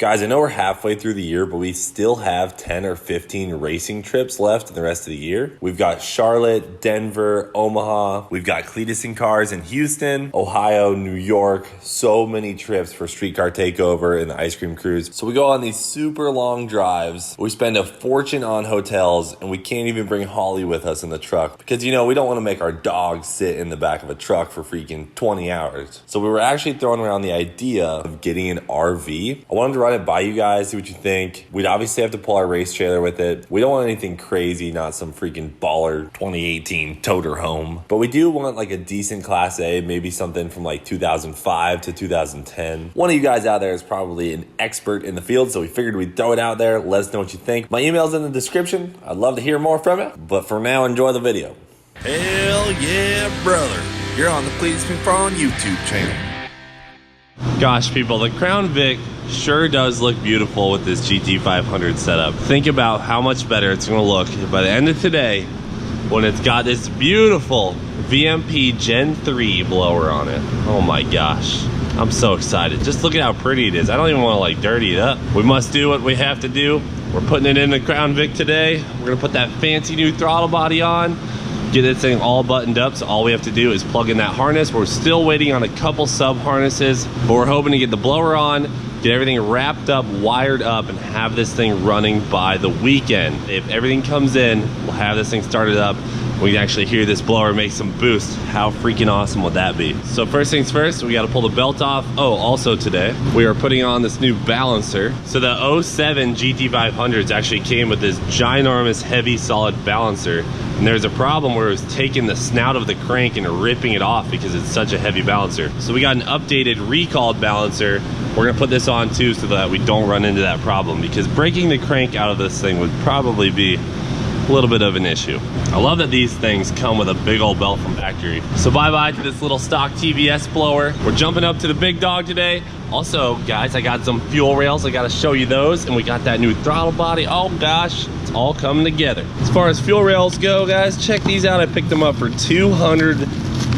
Guys, I know we're halfway through the year, but we still have 10 or 15 racing trips left in the rest of the year. We've got Charlotte, Denver, Omaha. We've got Cleetus and Cars in Houston, Ohio, New York. So many trips for Streetcar Takeover and the Ice Cream Cruise. So we go on these super long drives. We spend a fortune on hotels, and we can't even bring Holly with us in the truck because, you know, we don't want to make our dog sit in the back of a truck for freaking 20 hours. So we were actually throwing around the idea of getting an RV. I wanted to run it by you guys, see what you think. We'd obviously have to pull our race trailer with it. We don't want anything crazy, not some freaking baller 2018 toter home. But we do want like a decent Class A, maybe something from like 2005 to 2010. One of you guys out there is probably an expert in the field, so we figured we'd throw it out there. Let us know what you think. My email's in the description. I'd love to hear more from you. But for now, enjoy the video. Hell yeah, brother. You're on the Cleetus McFarland YouTube channel. Gosh, people, the Crown Vic sure does look beautiful with this GT500 setup. Think about how much better it's gonna look by the end of today when it's got this beautiful VMP Gen 3 blower on it. Oh my gosh, I'm so excited. Just look at how pretty it is. I don't even want to like dirty it up. We must do what we have to do. We're putting it in the Crown Vic today. We're gonna put that fancy new throttle body on, get this thing all buttoned up, so all we have to do is plug in that harness. We're still waiting on a couple sub harnesses, but we're hoping to get the blower on, get everything wrapped up, wired up, and have this thing running by the weekend. If everything comes in, we'll have this thing started up. We can actually hear this blower make some boost. How freaking awesome would that be? So first things first, we got to pull the belt off. Oh, also today, we are putting on this new balancer. So the 07 GT500s actually came with this ginormous heavy solid balancer. And there's a problem where it was taking the snout of the crank and ripping it off because it's such a heavy balancer. So we got an updated recalled balancer. We're gonna put this on too so that we don't run into that problem, because breaking the crank out of this thing would probably be a little bit of an issue. I love that these things come with a big old belt from factory. So bye-bye to this little stock TVS blower. We're jumping up to the big dog today. Also, guys, I got some fuel rails. I gotta show you those. And we got that new throttle body. Oh gosh, it's all coming together. As far as fuel rails go, guys, check these out. I picked them up for 200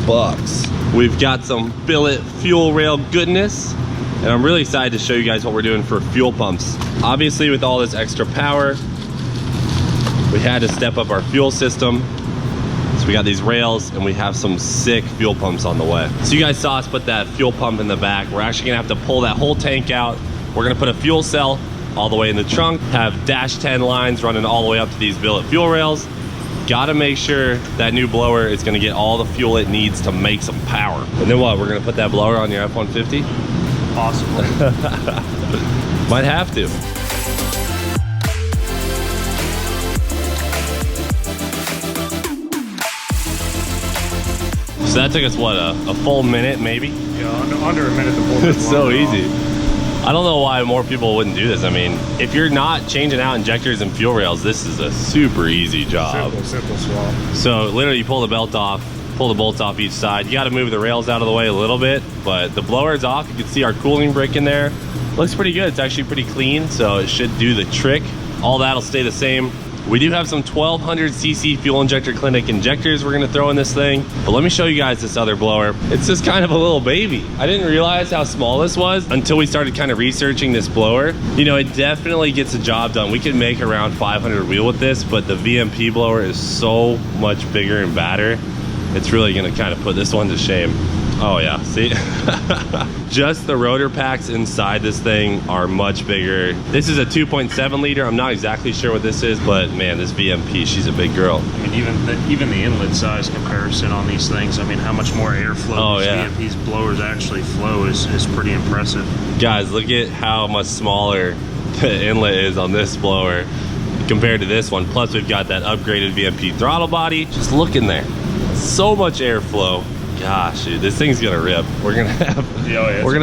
bucks. We've got some billet fuel rail goodness. And I'm really excited to show you guys what we're doing for fuel pumps. Obviously, with all this extra power, we had to step up our fuel system. So we got these rails and we have some sick fuel pumps on the way. So you guys saw us put that fuel pump in the back. We're actually gonna have to pull that whole tank out. We're gonna put a fuel cell all the way in the trunk, have dash 10 lines running all the way up to these billet fuel rails. Gotta make sure that new blower is gonna get all the fuel it needs to make some power. And then what, we're gonna put that blower on your F-150? Possibly. Might have to. So that took us, what, a full minute maybe? Yeah, under a minute to pull It's so easy. I don't know why more people wouldn't do this. I mean, if you're not changing out injectors and fuel rails, this is a super easy job. Simple swap. So literally you pull the belt off, pull the bolts off each side. You got to move the rails out of the way a little bit, but the blower is off. You can see our cooling brick in there. Looks pretty good. It's actually pretty clean, so it should do the trick. All that'll stay the same. We do have some 1200cc fuel injector clinic injectors we're gonna throw in this thing. But let me show you guys this other blower. It's just kind of a little baby. I didn't realize how small this was until we started kind of researching this blower. You know, it definitely gets the job done. We can make around 500 wheel with this, but the VMP blower is so much bigger and badder. It's really gonna kind of put this one to shame. Oh yeah, see? Just the rotor packs inside this thing are much bigger. This is a 2.7 liter. I'm not exactly sure what this is, but man, this VMP, she's a big girl. I mean, even the inlet size comparison on these things, I mean, how much more airflow these blowers actually flow is pretty impressive. Guys, look at how much smaller the inlet is on this blower compared to this one. Plus, we've got that upgraded VMP throttle body. Just look in there. So much airflow. Gosh, dude, this thing's gonna rip. We're gonna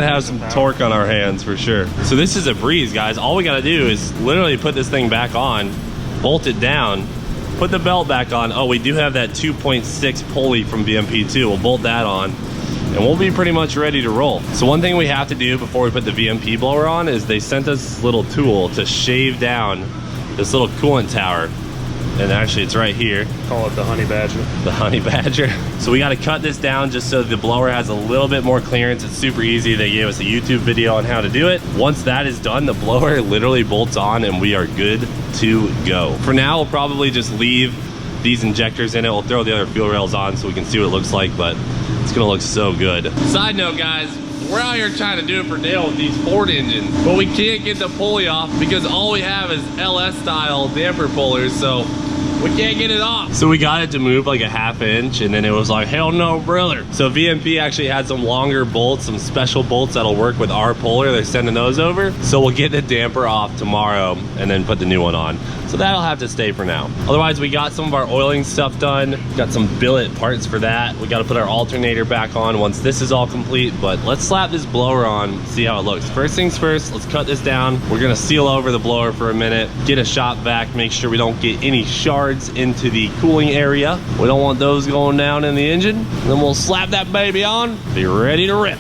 have some torque on our hands for sure. So this is a breeze, guys. All we gotta do is literally put this thing back on, bolt it down, put the belt back on. Oh, we do have that 2.6 pulley from VMP2. We'll bolt that on and we'll be pretty much ready to roll. So one thing we have to do before we put the VMP blower on is they sent us this little tool to shave down this little coolant tower. and actually it's right here. Call it the honey badger. The honey badger. So we got to cut this down just so the blower has a little bit more clearance. It's super easy. They gave us a YouTube video on how to do it. Once that is done, the blower literally bolts on and we are good to go. For now, we'll probably just leave these injectors in it. We'll throw the other fuel rails on so we can see what it looks like, but it's gonna look so good. Side note, guys, we're out here trying to do it for Dale with these Ford engines, but we can't get the pulley off because all we have is LS style damper pullers, so we can't get it off. So we got it to move like a ½ inch, and then it was like, hell no, brother. So VMP actually had some longer bolts, some special bolts that'll work with our puller. They're sending those over. So we'll get the damper off tomorrow and then put the new one on. So that'll have to stay for now. Otherwise, we got some of our oiling stuff done. Got some billet parts for that. We got to put our alternator back on once this is all complete, but let's slap this blower on, see how it looks. First things first, let's cut this down. We're gonna seal over the blower for a minute, get a shop vac, make sure we don't get any shards into the cooling area. We don't want those going down in the engine. Then we'll slap that baby on, be ready to rip.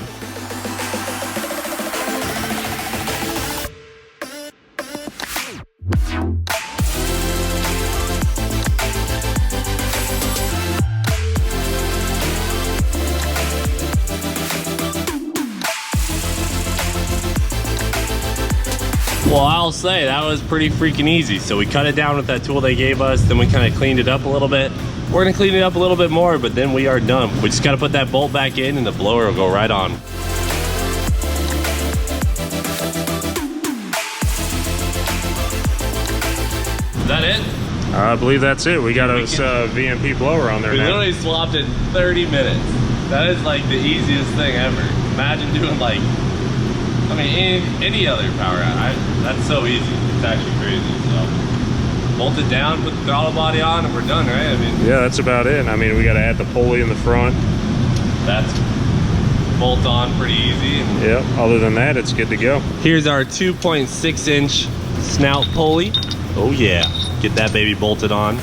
Well, I'll say that was pretty freaking easy. So we cut it down with that tool they gave us, then we kind of cleaned it up a little bit. We're gonna clean it up a little bit more, but then we are done. We just gotta put that bolt back in and the blower will go right on. Is that it? I believe that's it. We got a VMP blower on there We now. literally swapped it in 30 minutes. That is like the easiest thing ever. Imagine doing like, I mean, any other power out. That's so easy. It's actually crazy. So bolt it down, put the throttle body on, and we're done, right? I mean, yeah, that's about it. I mean, we got to add the pulley in the front. That's bolt on pretty easy. And yeah, other than that, it's good to go. here's our 2.6-inch snout pulley. Oh yeah, get that baby bolted on.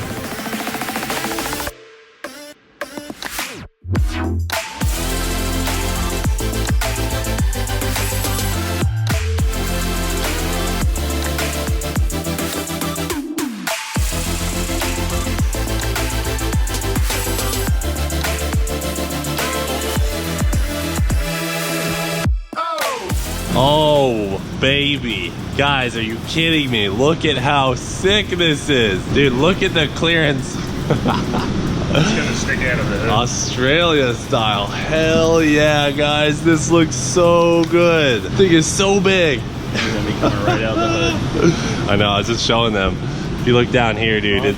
Oh, baby. Guys, are you kidding me? Look at how sick this is. Dude, look at the clearance. It's gonna stick out of the hood. Australia style. Hell yeah, guys. This looks so good. The thing is so big. It's gonna be coming right out the hood. I know, I was just showing them. If you look down here, dude,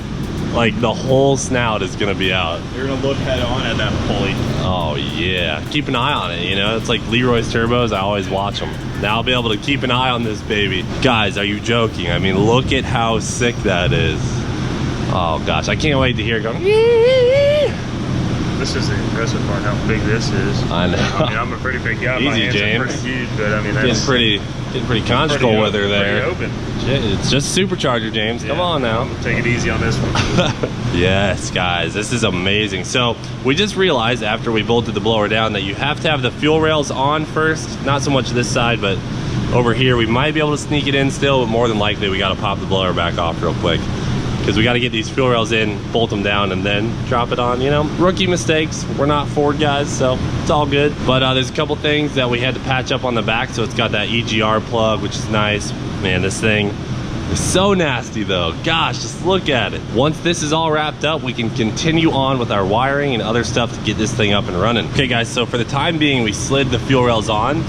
like the whole snout is gonna be out. You're gonna look head on at that pulley. Oh yeah, keep an eye on it, you know? It's like Leroy's turbos, I always watch them. Now I'll be able to keep an eye on this baby. Guys, are you joking? I mean, look at how sick that is. Oh gosh, I can't wait to hear it go. This is the impressive part, how big this is. I know. I mean, I'm a pretty big guy. My Easy, hands are James. pretty huge, but I mean, that's Getting pretty conjugal with her there. Pretty open. Shit, it's just Supercharger, James. Come on now. Take it easy on this one. Yes, guys, this is amazing. So we just realized after we bolted the blower down that you have to have the fuel rails on first. Not so much this side, but over here we might be able to sneak it in still, but more than likely we got to pop the blower back off real quick, because we got to get these fuel rails in, bolt them down, and then drop it on. You know, rookie mistakes. We're not Ford guys, so it's all good. But there's a couple things that we had to patch up on the back. So it's got that EGR plug, which is nice. Man, this thing is so nasty though. Gosh, just look at it. Once this is all wrapped up, we can continue on with our wiring and other stuff to get this thing up and running. Okay guys, so for the time being, we slid the fuel rails on,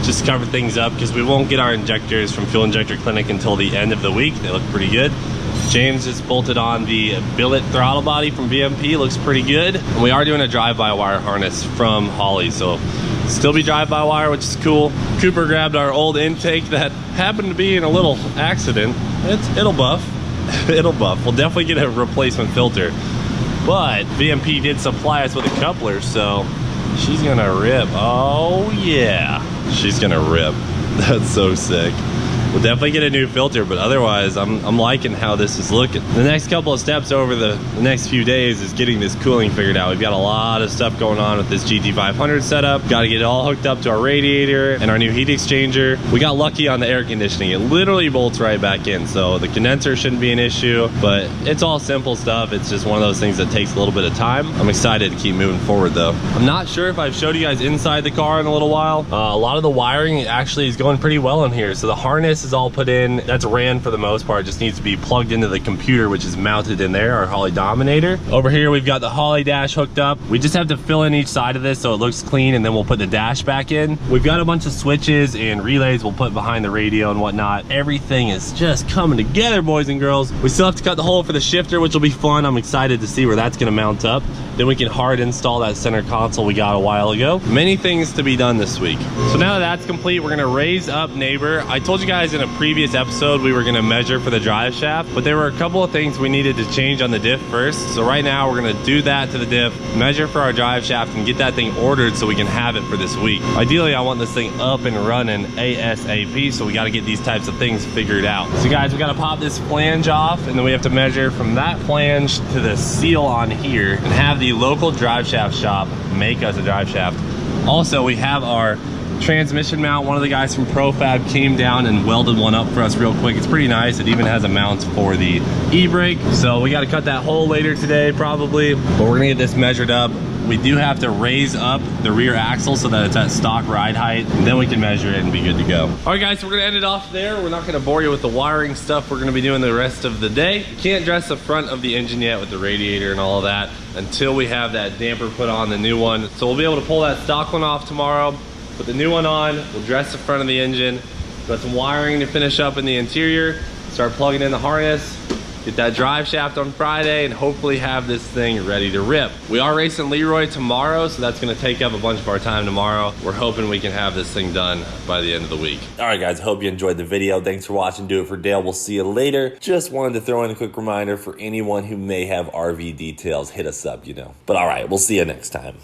just cover things up, because we won't get our injectors from Fuel Injector Clinic until the end of the week. They look pretty good. James just bolted on the billet throttle body from VMP, looks pretty good. And we are doing a drive-by-wire harness from Holley, so still be drive-by-wire, which is cool. Cooper grabbed our old intake that happened to be in a little accident. It'll buff. It'll buff. We'll definitely get a replacement filter. But VMP did supply us with a coupler, so she's gonna rip. Oh yeah, she's gonna rip. That's so sick. We'll definitely get a new filter, but otherwise I'm liking how this is looking. The next couple of steps over the next few days is getting this cooling figured out. We've got a lot of stuff going on with this GT500 setup. Got to get it all hooked up to our radiator and our new heat exchanger. We got lucky on the air conditioning. It literally bolts right back in, so the condenser shouldn't be an issue, but it's all simple stuff. It's just one of those things that takes a little bit of time. I'm excited to keep moving forward though. I'm not sure if I've showed you guys inside the car in a little while. A lot of the wiring actually is going pretty well in here. So the harness is all put in. That's ran for the most part. It just needs to be plugged into the computer, which is mounted in there, our Holley Dominator. Over here, we've got the Holley dash hooked up. We just have to fill in each side of this so it looks clean, and then we'll put the dash back in. We've got a bunch of switches and relays we'll put behind the radio and whatnot. Everything is just coming together, boys and girls. We still have to cut the hole for the shifter, which will be fun. I'm excited to see where that's gonna mount up. Then we can hard install that center console we got a while ago. Many things to be done this week. So now that that's complete, we're gonna raise up neighbor. I told you guys in a previous episode we were gonna measure for the drive shaft, but there were a couple of things we needed to change on the diff first. So right now we're gonna do that to the diff, measure for our drive shaft, and get that thing ordered so we can have it for this week. Ideally, I want this thing up and running ASAP, so we gotta get these types of things figured out. So guys, we gotta pop this flange off, and then we have to measure from that flange to the seal on here and have the local drive shaft shop make us a drive shaft. Also, we have our transmission mount. One of the guys from ProFab came down and welded one up for us real quick. It's pretty nice. It even has a mount for the e-brake. So we got to cut that hole later today probably, but we're gonna get this measured up. We do have to raise up the rear axle so that it's at stock ride height, and then we can measure it and be good to go. All right guys, so we're gonna end it off there. We're not gonna bore you with the wiring stuff we're gonna be doing the rest of the day. We can't dress the front of the engine yet with the radiator and all of that until we have that damper put on, the new one. So we'll be able to pull that stock one off tomorrow, put the new one on, we'll dress the front of the engine, got some wiring to finish up in the interior, start plugging in the harness, get that drive shaft on Friday, and hopefully have this thing ready to rip. We are racing Leroy tomorrow, so that's gonna take up a bunch of our time tomorrow. We're hoping we can have this thing done by the end of the week. All right, guys, I hope you enjoyed the video. Thanks for watching. Do it for Dale. We'll see you later. Just wanted to throw in a quick reminder for anyone who may have RV details, hit us up, you know. But all right, we'll see you next time.